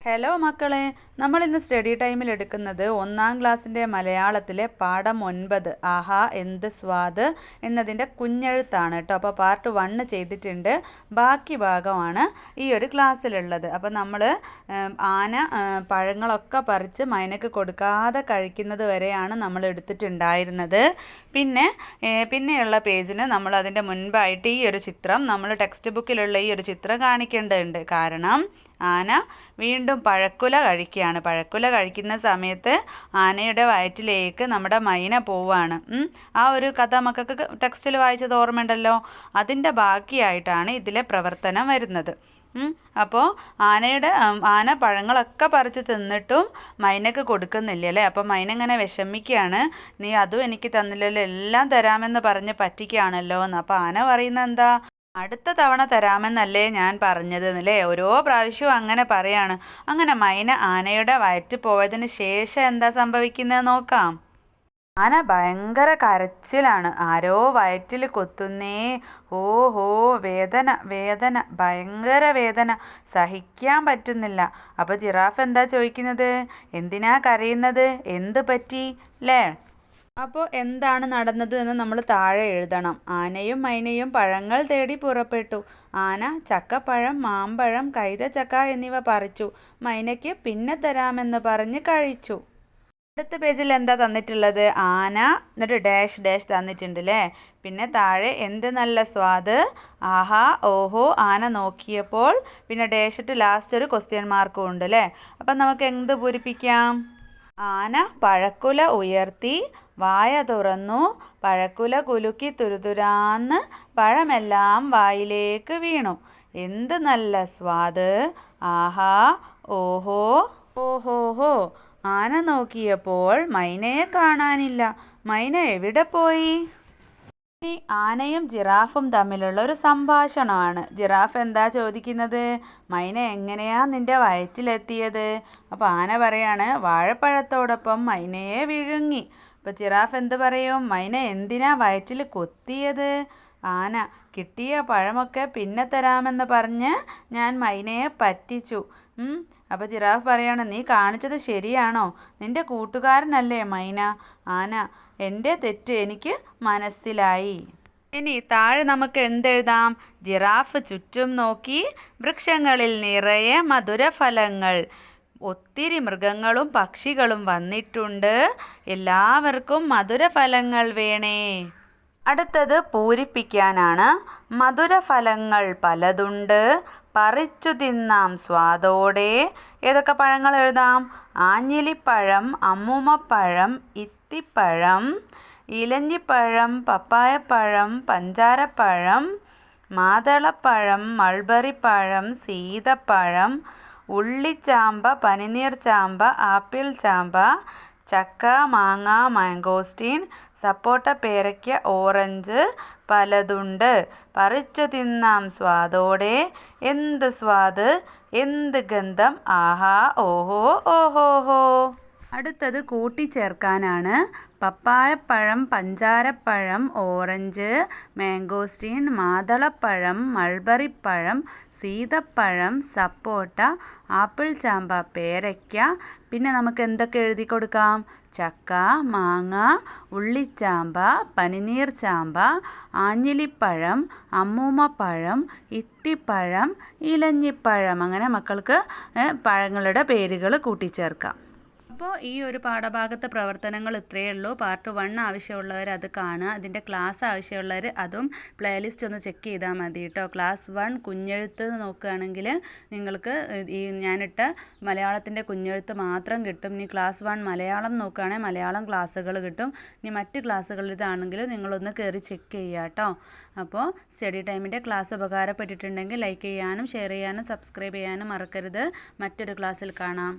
Hello മക്കളെ, നമ്മളിന്ന് study ടൈമിൽ എടുക്കുന്നത് 1-ാം ക്ലാസ്സിൻ്റെ മലയാളത്തിലെ പാഠം 9 ആഹാ എന്ത് സ്വാദ് എന്നതിൻ്റെ കുഞ്ഞെഴുത്താണ് കേട്ടോ. അപ്പോൾ പാർട്ട് 1 ചെയ്തിട്ടുണ്ട്, ബാക്കി ഭാഗമാണ് ഈ ഒരു ക്ലാസ്സിലുള്ളത്. അപ്പോൾ നമ്മൾ ആന പഴങ്ങളൊക്കെ പറിച്ച് മൈനക്ക് കൊടുക്കാതെ കഴിക്കുന്നത് വരെയാണ് നമ്മൾ എടുത്തിട്ടുണ്ടായിരുന്നത്. പിന്നെയുള്ള പേജിന് നമ്മൾ അതിൻ്റെ മുൻപായിട്ട് ഈ ഒരു ചിത്രം, നമ്മൾ ടെക്സ്റ്റ് ബുക്കിലുള്ള ഈ ഒരു ചിത്രം കാണിക്കേണ്ടതുണ്ട്. കാരണം ആന വീണ്ടും പഴക്കുല കഴിക്കുകയാണ്. പഴക്കുല കഴിക്കുന്ന സമയത്ത് ആനയുടെ വയറ്റിലേക്ക് നമ്മുടെ മൈന പോവാണ്. ആ ഒരു കഥ മക്കൾക്ക് ടെക്സ്റ്റിൽ വായിച്ചത് ഓർമ്മയുണ്ടല്ലോ. അതിൻ്റെ ബാക്കിയായിട്ടാണ് ഇതിലെ പ്രവർത്തനം വരുന്നത്. അപ്പോൾ ആന പഴങ്ങളൊക്കെ പറിച്ച് തിന്നിട്ടും മൈനക്ക് കൊടുക്കുന്നില്ല അല്ലേ. അപ്പോൾ മൈന ഇങ്ങനെ വിഷമിക്കുകയാണ്, നീ അതും എനിക്ക് തന്നില്ലല്ലോ, എല്ലാം തരാമെന്ന് പറഞ്ഞ് പറ്റിക്കുകയാണല്ലോ എന്ന്. അപ്പോൾ ആന പറയുന്നത് എന്താ, അടുത്ത തവണ തരാമെന്നല്ലേ ഞാൻ പറഞ്ഞത് എന്നല്ലേ. ഓരോ പ്രാവശ്യവും അങ്ങനെ പറയാണ്. അങ്ങനെ മൈന ആനയുടെ വയറ്റിൽ പോയതിന് ശേഷം എന്താ സംഭവിക്കുന്നത് നോക്കാം. ആന ഭയങ്കര കരച്ചിലാണ്. ആരോ വയറ്റിൽ കൊത്തുന്നേ, ഓഹോ വേദന വേദന, ഭയങ്കര വേദന, സഹിക്കാൻ പറ്റുന്നില്ല. അപ്പോൾ ജിറാഫ് എന്താ ചോദിക്കുന്നത്, എന്തിനാ കരയുന്നത്, എന്ത് പറ്റി അല്ലേ. അപ്പോൾ എന്താണ് നടന്നത് എന്ന് നമ്മൾ താഴെ എഴുതണം. ആനയും മൈനയും പഴങ്ങൾ തേടി പുറപ്പെട്ടു. ആന ചക്കപ്പഴം, മാമ്പഴം, കൈതച്ചക്ക എന്നിവ പറിച്ചു. മൈനയ്ക്ക് പിന്നെ തരാമെന്ന് പറഞ്ഞ് കഴിച്ചു. അടുത്ത പേജിൽ എന്താ തന്നിട്ടുള്ളത്, ആന എന്നിട്ട് ഡാഷ് ഡാഷ് തന്നിട്ടുണ്ട് അല്ലേ. പിന്നെ താഴെ എന്ത് നല്ല സ്വാദ്, ആഹാ ഓഹോ ആന നോക്കിയപ്പോൾ, പിന്നെ ഡാഷ് ഇട്ട് ലാസ്റ്റ് ഒരു ക്വസ്റ്റ്യൻ മാർക്കും ഉണ്ട് അല്ലേ. അപ്പം നമുക്ക് എന്ത് പൂരിപ്പിക്കാം. ആന പഴക്കുല ഉയർത്തി വായ തുറന്നു, പഴക്കുല കുലുക്കി തുരുതുരാന്ന് പഴമെല്ലാം വായിലേക്ക് വീണു. എന്ത് നല്ല സ്വാദ്, ആഹാ ഓഹോ ഓഹോഹോ. ആന നോക്കിയപ്പോൾ മൈനയെ കാണാനില്ല. മൈന എവിടെ പോയി. ഇനി ആനയും ജിറാഫും തമ്മിലുള്ള ഒരു സംഭാഷണമാണ്. ജിറാഫ് എന്താ ചോദിക്കുന്നത്, മൈന എങ്ങനെയാ നിന്റെ വയറ്റിലെത്തിയത്. അപ്പോൾ ആന പറയാണ്, വാഴപ്പഴത്തോടൊപ്പം മൈനയെ വിഴുങ്ങി. അപ്പോൾ ജിറാഫ് എന്ത് പറയും, മൈന എന്തിനാ വയറ്റിൽ കൊത്തിയത്. ആന, കിട്ടിയ പഴമൊക്കെ പിന്നെ തരാമെന്ന് പറഞ്ഞ് ഞാൻ മൈനയെ പറ്റിച്ചു. അപ്പോൾ ജിറാഫ് പറയാണ്, നീ കാണിച്ചത് ശരിയാണോ, നിന്റെ കൂട്ടുകാരനല്ലേ മൈന. ആന, എൻ്റെ തെറ്റ് എനിക്ക് മനസ്സിലായി. ഇനി താഴെ നമുക്ക് എന്തെഴുതാം. ജിറാഫ് ചുറ്റും നോക്കി, വൃക്ഷങ്ങളിൽ നിറയെ മധുരഫലങ്ങൾ. ഒത്തിരി മൃഗങ്ങളും പക്ഷികളും വന്നിട്ടുണ്ട്, എല്ലാവർക്കും മധുരഫലങ്ങൾ വേണേ. അടുത്തത് പൂരിപ്പിക്കാനാണ്. മധുരഫലങ്ങൾ പലതുണ്ട്, പറിച്ചു തിന്നാം സ്വാദോടെ. ഏതൊക്കെ പഴങ്ങൾ എഴുതാം. ആഞ്ഞിലിപ്പഴം, അമ്മൂമ്മപ്പഴം, ഇത്തിപ്പഴം, ഇലഞ്ഞിപ്പഴം, പപ്പായപ്പഴം, പഞ്ചാരപ്പഴം, മാതളപ്പഴം, മൾബറിപ്പഴം, സീതപ്പഴം, ഉള്ളിച്ചാമ്പ, പനിനീർ ചാമ്പ, ആപ്പിൾ ചാമ്പ, ചക്ക, മാങ്ങ, മാങ്കോസ്റ്റീൻ, സപ്പോട്ട, പേരയ്ക്ക, ഓറഞ്ച്, പലതുണ്ട്. പറിച്ചു തിന്നാം സ്വാദോടെ. എന്ത് സ്വാദ്, എന്ത് ഗന്ധം, ആഹാ ഓഹോ ഓഹോഹോ. അടുത്തത് കൂട്ടിച്ചേർക്കാനാണ്. പപ്പായപ്പഴം, പഞ്ചാരപ്പഴം, ഓറഞ്ച്, മാങ്കോസ്റ്റീൻ, മാതളപ്പഴം, മൾബറിപ്പഴം, സീതപ്പഴം, സപ്പോട്ട, ആപ്പിൾ ചാമ്പ, പേരയ്ക്ക. പിന്നെ നമുക്ക് എന്തൊക്കെ എഴുതി കൊടുക്കാം. ചക്ക, മാങ്ങ, ഉള്ളിച്ചാമ്പ, പനിനീർ ചാമ്പ, ആഞ്ഞിലിപ്പഴം, അമ്മൂമ്മപ്പഴം, ഇത്തിപ്പഴം, ഇലഞ്ഞിപ്പഴം. അങ്ങനെ മക്കൾക്ക് പഴങ്ങളുടെ പേരുകൾ കൂട്ടിച്ചേർക്കാം. അപ്പോൾ ഈ ഒരു പാഠഭാഗത്തെ പ്രവർത്തനങ്ങൾ ഇത്രയേ ഉള്ളൂ. പാർട്ട് 1 ആവശ്യമുള്ളവർ അത് കാണുക. അതിൻ്റെ ക്ലാസ് ആവശ്യമുള്ളവർ അതും പ്ലേലിസ്റ്റ് ഒന്ന് ചെക്ക് ചെയ്താൽ മതി കേട്ടോ. ക്ലാസ് 1 കുഞ്ഞെഴുത്ത് നോക്കുകയാണെങ്കിൽ നിങ്ങൾക്ക് ഈ ഞാനിട്ട മലയാളത്തിൻ്റെ കുഞ്ഞെഴുത്ത് മാത്രം കിട്ടും. ഇനി ക്ലാസ് 1 മലയാളം നോക്കുകയാണെങ്കിൽ മലയാളം ക്ലാസ്സുകൾ കിട്ടും. ഇനി മറ്റ് ക്ലാസ്സുകൾ ഇതാണെങ്കിലും നിങ്ങളൊന്ന് കയറി ചെക്ക് ചെയ്യുക കേട്ടോ. അപ്പോൾ സ്റ്റഡി ടൈമിൻ്റെ ക്ലാസ് ഉപകാരപ്പെട്ടിട്ടുണ്ടെങ്കിൽ ലൈക്ക് ചെയ്യാനും ഷെയർ ചെയ്യാനും സബ്സ്ക്രൈബ് ചെയ്യാനും മറക്കരുത്. മറ്റൊരു ക്ലാസ്സിൽ കാണാം.